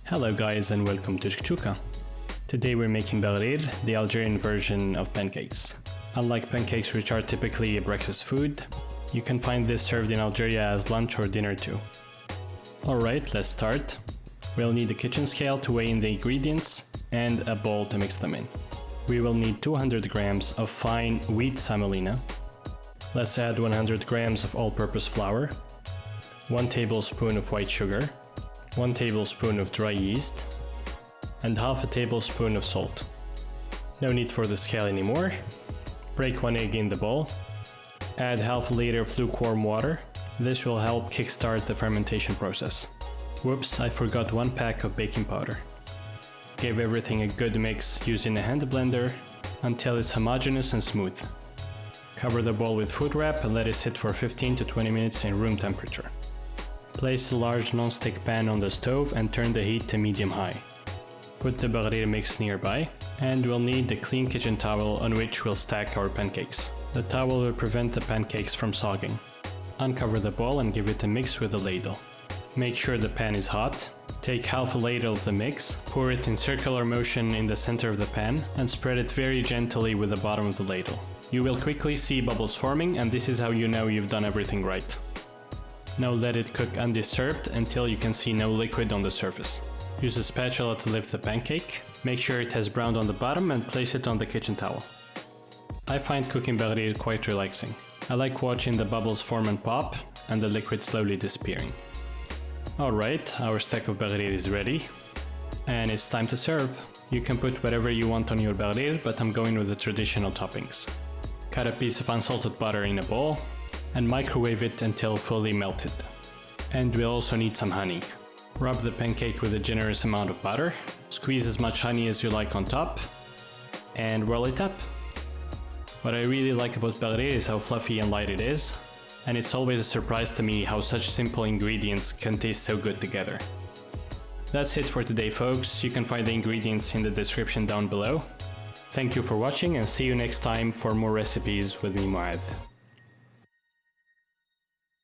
Hello guys and welcome to Chekchouka. Today we're making Baghrir, the Algerian version of pancakes. Unlike pancakes which are typically a breakfast food, you can find this served in Algeria as lunch or dinner too. Alright, let's start. We'll need a kitchen scale to weigh in the ingredients and a bowl to mix them in. We will need 200 grams of fine wheat semolina. Let's add 100 grams of all-purpose flour, 1 tablespoon of white sugar, 1 tablespoon of dry yeast, and half a tablespoon of salt. No need for the scale anymore. Break 1 egg in the bowl. Add half a liter of lukewarm water. This will help kickstart the fermentation process. Whoops, I forgot 1 pack of baking powder. Give everything a good mix using a hand blender until it's homogeneous and smooth. Cover the bowl with food wrap and let it sit for 15 to 20 minutes in room temperature. Place a large non-stick pan on the stove and turn the heat to medium-high. Put the Baghrir mix nearby, and we'll need a clean kitchen towel on which we'll stack our pancakes. The towel will prevent the pancakes from sogging. Uncover the bowl and give it a mix with a ladle. Make sure the pan is hot. Take half a ladle of the mix, pour it in circular motion in the center of the pan, and spread it very gently with the bottom of the ladle. You will quickly see bubbles forming, and this is how you know you've done everything right. Now let it cook undisturbed until you can see no liquid on the surface. Use a spatula to lift the pancake, make sure it has browned on the bottom and place it on the kitchen towel. I find cooking Baghrir quite relaxing. I like watching the bubbles form and pop and the liquid slowly disappearing. Alright, our stack of Baghrir is ready and it's time to serve. You can put whatever you want on your Baghrir, but I'm going with the traditional toppings. Cut a piece of unsalted butter in a bowl and microwave it until fully melted. And we'll also need some honey. Rub the pancake with a generous amount of butter, squeeze as much honey as you like on top, and roll it up. What I really like about Baghrir is how fluffy and light it is, and it's always a surprise to me how such simple ingredients can taste so good together. That's it for today folks, you can find the ingredients in the description down below. Thank you for watching and see you next time for more recipes with me, Muad.